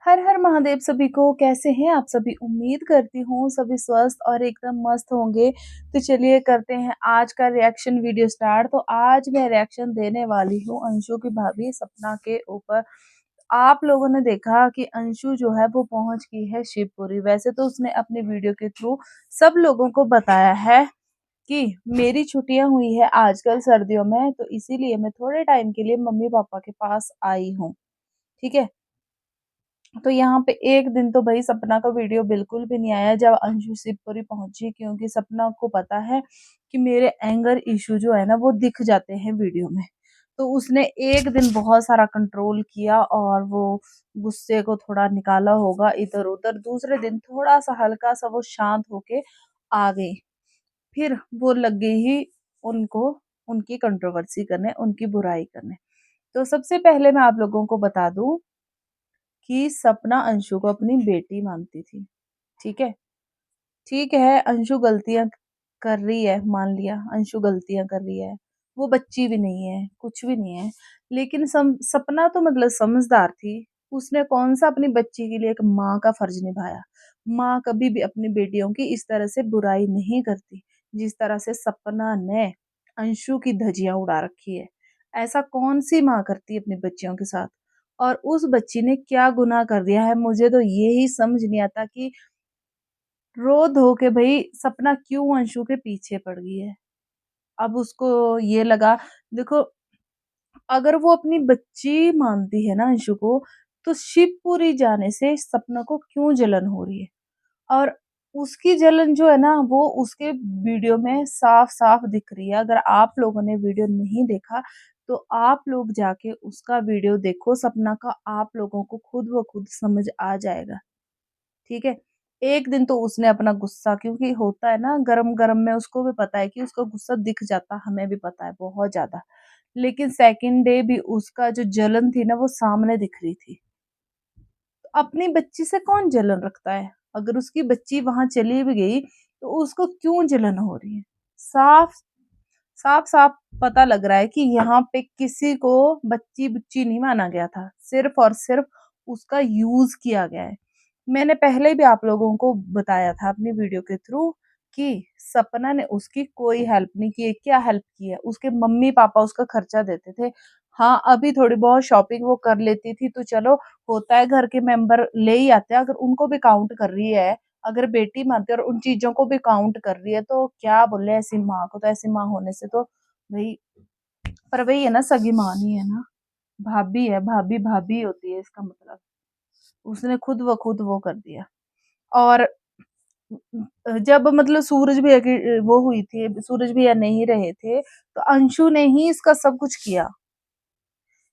हर हर महादेव सभी को। कैसे हैं आप सभी? उम्मीद करती हूँ सभी स्वस्थ और एकदम मस्त होंगे। तो चलिए करते हैं आज का रिएक्शन वीडियो स्टार्ट। तो आज मैं रिएक्शन देने वाली हूँ अंशु की भाभी सपना के ऊपर। आप लोगों ने देखा कि अंशु जो है वो पहुंच गई है शिवपुरी। वैसे तो उसने अपने वीडियो के थ्रू सब लोगों को बताया है कि मेरी छुट्टियां हुई है आजकल सर्दियों में, तो इसीलिए मैं थोड़े टाइम के लिए मम्मी पापा के पास आई हूँ। ठीक है। तो यहाँ पे एक दिन तो भाई सपना का वीडियो बिल्कुल भी नहीं आया जब अंशु शिवपुरी पहुंची, क्योंकि सपना को पता है कि मेरे एंगर इशू जो है ना वो दिख जाते हैं वीडियो में। तो उसने एक दिन बहुत सारा कंट्रोल किया और वो गुस्से को थोड़ा निकाला होगा इधर उधर। दूसरे दिन थोड़ा सा हल्का सा वो शांत होके आ गई। फिर वो लग गई ही उनको उनकी कंट्रोवर्सी करने, उनकी बुराई करने। तो सबसे पहले मैं आप लोगों को बता दूं कि सपना अंशु को अपनी बेटी मानती थी। ठीक है। ठीक है, अंशु गलतियां कर रही है, मान लिया अंशु गलतियां कर रही है। वो बच्ची भी नहीं है, कुछ भी नहीं है। लेकिन सपना तो मतलब समझदार थी। उसने कौन सा अपनी बच्ची के लिए एक माँ का फर्ज निभाया। माँ कभी भी अपनी बेटियों की इस तरह से बुराई नहीं करती जिस तरह से सपना ने अंशु की धज्जियां उड़ा रखी है। ऐसा कौन सी माँ करती है अपनी बच्चियों के साथ? और उस बच्ची ने क्या गुनाह कर दिया है? मुझे तो यही समझ नहीं आता कि रो धो के भाई सपना क्यों अंशु के पीछे पड़ गई है। अब उसको ये लगा, देखो, अगर वो अपनी बच्ची मानती है ना अंशु को, तो शिवपुरी जाने से सपना को क्यों जलन हो रही है? और उसकी जलन जो है ना वो उसके वीडियो में साफ साफ दिख रही है। अगर आप लोगों ने वीडियो नहीं देखा तो आप लोग जाके उसका वीडियो देखो सपना का, आप लोगों को खुद ब खुद समझ आ जाएगा। ठीक है। एक दिन तो उसने अपना गुस्सा, क्योंकि होता है ना गरम गरम में, उसको भी पता है कि उसका गुस्सा दिख जाता, हमें भी पता है बहुत ज्यादा। लेकिन सेकंड डे भी उसका जो जलन थी ना वो सामने दिख रही थी। तो अपनी बच्ची से कौन जलन रखता है? अगर उसकी बच्ची वहां चली भी गई तो उसको क्यों जलन हो रही है? साफ साफ साफ पता लग रहा है कि यहाँ पे किसी को बच्ची बुच्ची नहीं माना गया था, सिर्फ और सिर्फ उसका यूज किया गया है। मैंने पहले भी आप लोगों को बताया था अपनी वीडियो के थ्रू कि सपना ने उसकी कोई हेल्प नहीं की है। क्या हेल्प की है? उसके मम्मी पापा उसका खर्चा देते थे। हाँ, अभी थोड़ी बहुत शॉपिंग वो कर लेती थी तो चलो, होता है घर के मेंबर ले ही आते हैं। अगर उनको भी काउंट कर रही है, अगर बेटी मानती है और उन चीजों को भी काउंट कर रही है, तो क्या बोले ऐसी माँ को। तो ऐसी माँ होने से तो भाई, पर वही है ना, सगी माँ नहीं है ना, भाभी है। भाभी भाभी होती है, इसका मतलब उसने खुद व खुद वो कर दिया। और जब मतलब सूरज भैया की वो हुई थी, सूरज भैया नहीं रहे थे, तो अंशु ने ही इसका सब कुछ किया।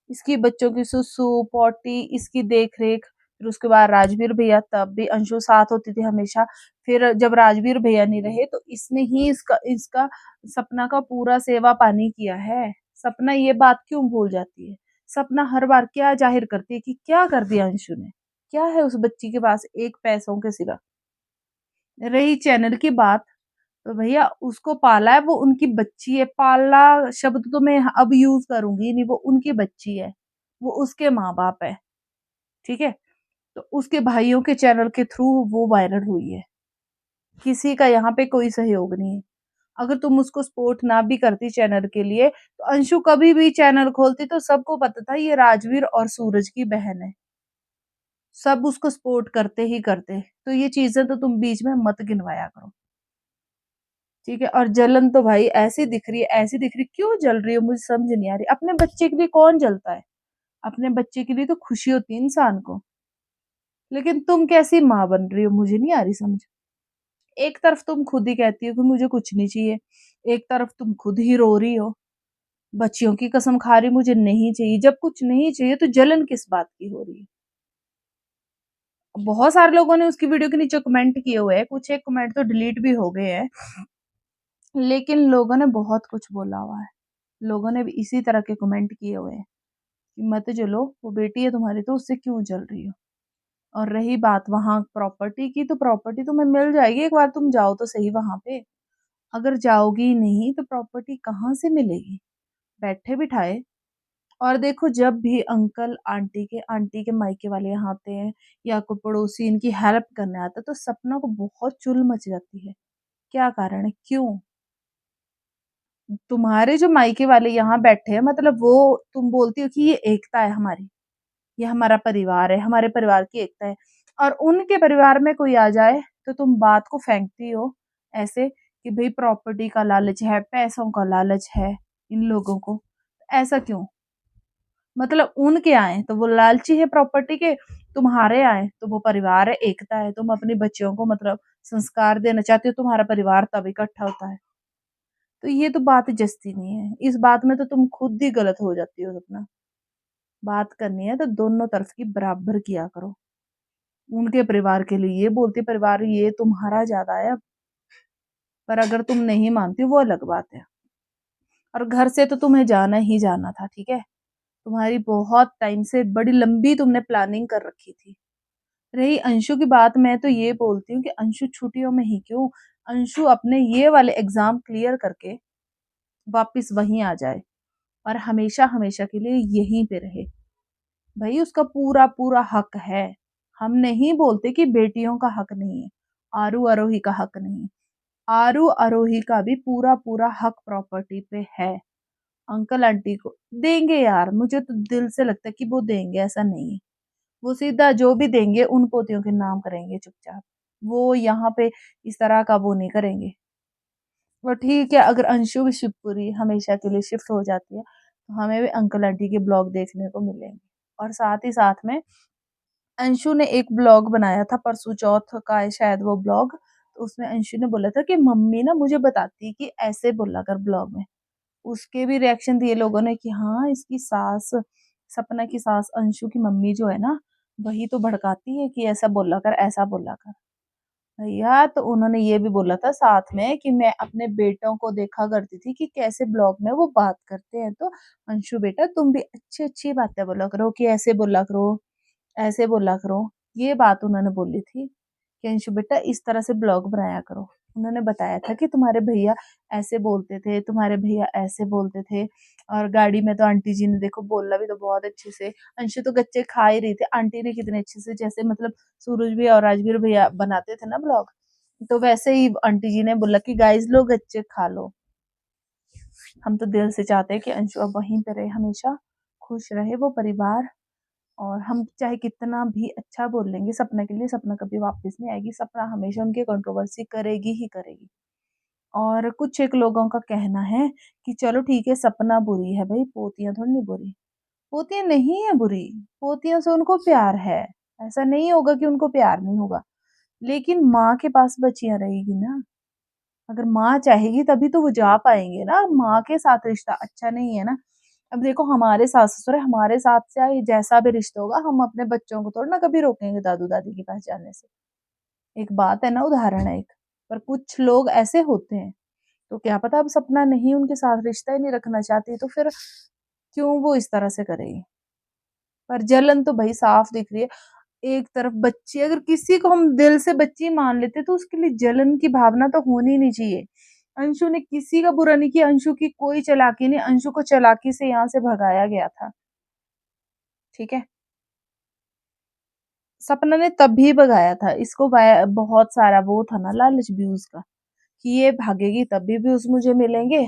इसकी बच्चों की सुसु पॉटी, इसकी देख रेख। फिर उसके बाद राजवीर भैया, तब भी अंशु साथ होती थी हमेशा। फिर जब राजवीर भैया नहीं रहे तो इसने ही इसका इसका सपना का पूरा सेवा पानी किया है। सपना ये बात क्यों भूल जाती है? सपना हर बार क्या जाहिर करती है कि क्या कर दिया अंशु ने। क्या है उस बच्ची के पास एक पैसों के सिवा? रही चैनल की बात, तो भैया उसको पाला है, वो उनकी बच्ची है। पाला शब्द तो मैं अब यूज करूंगी नहीं, वो उनकी बच्ची है, वो उसके माँ बाप है। ठीक है। तो उसके भाइयों के चैनल के थ्रू वो वायरल हुई है। किसी का यहाँ पे कोई सहयोग नहीं है। अगर तुम उसको सपोर्ट ना भी करती चैनल के लिए, तो अंशु कभी भी चैनल खोलती तो सबको पता था ये राजवीर और सूरज की बहन है। सब उसको सपोर्ट करते ही करते। तो ये चीजें तो तुम बीच में मत गिनवाया करो। ठीक है। और जलन तो भाई ऐसी दिख रही है, ऐसी दिख रही है। क्यों जल रही है मुझे समझ नहीं आ रही। अपने बच्चे के लिए कौन जलता है? अपने बच्चे के लिए तो खुशी होती है इंसान को। लेकिन तुम कैसी माँ बन रही हो मुझे नहीं आ रही समझ। एक तरफ तुम खुद ही कहती हो कि मुझे कुछ नहीं चाहिए, एक तरफ तुम खुद ही रो रही हो, बच्चियों की कसम खा रही मुझे नहीं चाहिए। जब कुछ नहीं चाहिए तो जलन किस बात की हो रही है? बहुत सारे लोगों ने उसकी वीडियो के नीचे कमेंट किए हुए हैं, कुछ एक कमेंट तो डिलीट भी हो गए हैं। लेकिन लोगों ने बहुत कुछ बोला हुआ है। लोगों ने भी इसी तरह के कमेंट किए हुए हैं कि मत जलो, वो बेटी है तुम्हारी तो उससे क्यों जल रही हो। और रही बात वहां प्रॉपर्टी की, तो प्रॉपर्टी तुम्हें मिल जाएगी, एक बार तुम जाओ तो सही वहां पे। अगर जाओगी नहीं तो प्रॉपर्टी कहाँ से मिलेगी? बैठे बिठाए और देखो जब भी अंकल आंटी के मायके वाले यहाँ आते हैं या कोई पड़ोसी इनकी हेल्प करने आता है तो सपना को बहुत चुल मच जाती है। क्या कारण है? क्यों? तुम्हारे जो मायके वाले यहाँ बैठे हैं मतलब वो तुम बोलती हो कि ये एकता है हमारी, ये हमारा परिवार है, हमारे परिवार की एकता है और उनके परिवार में कोई आ जाए तो तुम बात को फेंकती हो ऐसे कि भई प्रॉपर्टी का लालच है, पैसों का लालच है इन लोगों को। ऐसा क्यों? मतलब उनके आए तो वो लालची है प्रॉपर्टी के, तुम्हारे आए तो वो परिवार है, एकता है। तुम अपने बच्चों को मतलब संस्कार देना चाहते हो, तुम्हारा परिवार तब इकट्ठा होता है। तो ये तो बात जचती नहीं है। इस बात में तो तुम खुद ही गलत हो जाती हो सपना। बात करनी है तो दोनों तरफ की बराबर किया करो। उनके परिवार के लिए ये बोलती परिवार ये तुम्हारा ज़्यादा है, पर अगर तुम नहीं मानती वो अलग बात है। और घर से तो तुम्हें जाना ही जाना था, ठीक है? तुम्हारी बहुत टाइम से बड़ी लंबी तुमने प्लानिंग कर रखी थी। रही अंशु की बात, मैं तो ये बोलती हूँ कि अंशु छुट्टियों में ही क्यों, अंशु अपने ये वाले एग्ज़ाम क्लियर करके वापस वहीं आ जाए और हमेशा-हमेशा के लिए यहीं पे रहे। भई उसका पूरा-पूरा हक है। हम नहीं बोलते कि बेटियों का हक नहीं है, आरू-अरोही का हक नहीं है। आरू-अरोही का भी पूरा-पूरा हक प्रॉपर्टी पे है। अंकल आंटी को देंगे यार, मुझे तो दिल से लगता है कि वो देंगे, ऐसा नहीं है। वो सीधा जो भी देंगे उन पोतियों के नाम करेंगे चुपचाप। वो यहाँ पे इस तरह का वो नहीं करेंगे। और ठीक है अगर अंशु की शिवपुरी हमेशा के लिए शिफ्ट हो जाती है, तो हमें भी अंकल आंटी के ब्लॉग देखने को मिलेंगे। और साथ ही साथ में अंशु ने एक ब्लॉग बनाया था परसों चौथ का है शायद वो ब्लॉग, तो उसमें अंशु ने बोला था कि मम्मी ना मुझे बताती है कि ऐसे बोला कर ब्लॉग में। उसके भी रिएक्शन दिए लोगों ने कि हाँ, इसकी सास, सपना की सास अंशु की मम्मी जो है ना, वही तो भड़काती है कि ऐसा बोला कर, ऐसा बोला कर। भैया तो उन्होंने ये भी बोला था साथ में कि मैं अपने बेटों को देखा करती थी कि कैसे ब्लॉग में वो बात करते हैं, तो अंशु बेटा तुम भी अच्छी-अच्छी बातें बोला करो कि ऐसे बोला करो, ऐसे बोला करो। ये बात उन्होंने बोली थी कि अंशु बेटा इस तरह से ब्लॉग बनाया करो। उन्होंने बताया था कि तुम्हारे भैया ऐसे बोलते थे, तुम्हारे भैया ऐसे बोलते थे और गाड़ी में तो आंटी जी ने देखो बोला भी तो बहुत अच्छे से। अंशु तो गच्चे खा ही रही थी, आंटी ने कितने अच्छे से जैसे मतलब सूरज भैया और राजवीर भैया बनाते थे ना ब्लॉग, तो वैसे ही आंटी जी ने बोला कि गाइस लो गच्चे खा लो। हम तो दिल से चाहते हैं कि अंशु अब वहीं पे रहे हमेशा, खुश रहे वो परिवार। और हम चाहे कितना भी अच्छा बोल लेंगे सपना के लिए, सपना कभी वापस नहीं आएगी, सपना हमेशा उनकी कंट्रोवर्सी करेगी ही करेगी। और कुछ एक लोगों का कहना है कि चलो ठीक है सपना बुरी है भाई, पोतियाँ थोड़ी नहीं बुरी। पोतियाँ नहीं है बुरी, पोतियों से उनको प्यार है। ऐसा नहीं होगा कि उनको प्यार नहीं होगा, लेकिन माँ के पास बच्चियाँ रहेगी ना। अगर माँ चाहेगी तभी तो वो जा पाएँगे ना, माँ के साथ रिश्ता अच्छा नहीं है ना। अब देखो हमारे सास-ससुर है, हमारे साथ चाहे जैसा भी रिश्ता होगा, हम अपने बच्चों को थोड़ी ना कभी रोकेंगे दादू-दादी के पास जाने से। एक बात है ना, उदाहरण है एक। पर कुछ लोग ऐसे होते हैं, तो क्या पता अब सपना नहीं उनके साथ रिश्ता ही नहीं रखना चाहती, तो फिर क्यों वो इस तरह से करेगी? पर जलन तो भई साफ दिख रही है। एक तरफ बच्ची, अगर किसी को हम दिल से बच्ची मान लेते, तो उसके लिए जलन की भावना तो होनी नहीं चाहिए। अंशु ने किसी का बुरा नहीं किया, अंशु की कोई चालाकी नहीं, अंशु को चालाकी से यहाँ से भगाया गया था, ठीक है? सपना ने तब भी भगाया था, इसको बहुत सारा वो था ना लालच व्यूज़ का, कि ये भागेगी तब भी व्यूज़ मुझे मिलेंगे,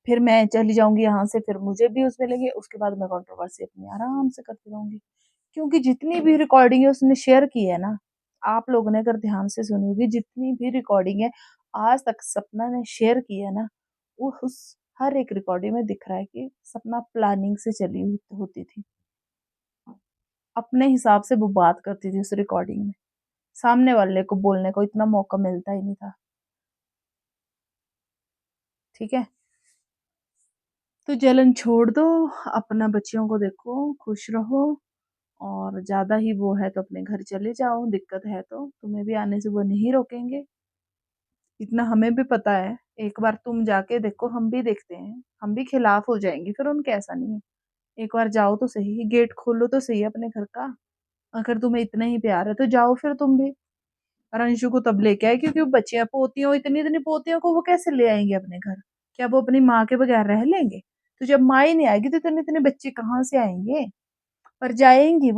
फिर मैं चली जाऊँगी यहाँ से, फिर मुझे व्यूज़ मिलेंगे, उसके बाद मैं कंट्रोवर्सी अपनी आराम से करती रहूँगी। क्योंकि जितनी भी रिकॉर्डिंग है उसने शेयर की है ना, आप लोगों ने अगर ध्यान से सुनी होगी, जितनी भी रिकॉर्डिंग है आज तक सपना ने शेयर की है ना, वो उस हर एक रिकॉर्डिंग में दिख रहा है कि सपना प्लानिंग से चली हुई होती थी। अपने हिसाब से वो बात करती थी उस रिकॉर्डिंग में। सामने वाले को बोलने को इतना मौका मिलता ही नहीं था, ठीक है? तो जलन छोड़ दो, अपना बच्चियों को देखो, खुश रहो और ज़्यादा ही वो है तो अपने घर चले जाओ, दिक्कत है तो, तुम्हें भी आने से वो नहीं रोकेंगे। इतना हमें भी पता है, एक बार तुम जाके देखो, हम भी देखते हैं, हम भी खिलाफ हो जाएँगे फिर उनके, ऐसा नहीं है। एक बार जाओ तो सही, गेट खोलो तो सही अपने घर का। अगर तुम्हें इतना ही प्यार है तो जाओ फिर तुम भी। और अंशु को तब लेके आए क्योंकि वो बच्चियाँ पोतियों, इतनी-इतनी पोतियों को वो कैसे ले आएँगे अपने घर? क्या वो अपनी माँ के बगैर रह लेंगे? तो जब माँ ही नहीं आएगी तो इतने-इतने बच्चे कहाँ से आएँगे? पर जाएगी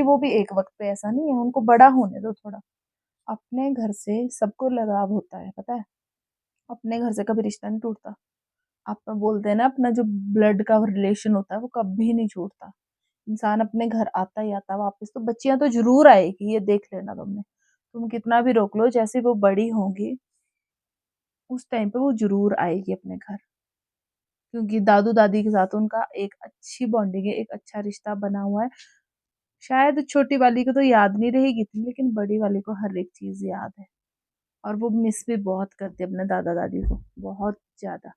वो भी एक वक़्त पे, ऐसा नहीं है, उनको बड़ा होने दो थोड़ा। अपने घर से सबको लगाव होता है, पता है? अपने घर से कभी रिश्ता नहीं टूटता। आप बोलते हैं ना, अपना जो ब्लड का रिलेशन होता है वो कभी नहीं छूटता। इंसान अपने घर आता ही आता है वापस, तो बच्चियाँ तो ज़रूर आएगी, ये देख लेना तुमने। तुम कितना भी रोक लो, जैसे वो बड़ी होंगी, उस टाइम पे वो ज़रूर आएगी अपने घर। क्योंकि दादू-दादी के साथ उनका एक अच्छी बॉन्डिंग है, एक अच्छा रिश्ता बना हुआ है। शायद छोटी वाली को तो याद नहीं रहेगी इतनी, लेकिन बड़ी वाली को हर एक चीज़ याद है। और वो मिस भी बहुत करती है अपने दादा-दादी को, बहुत ज़्यादा।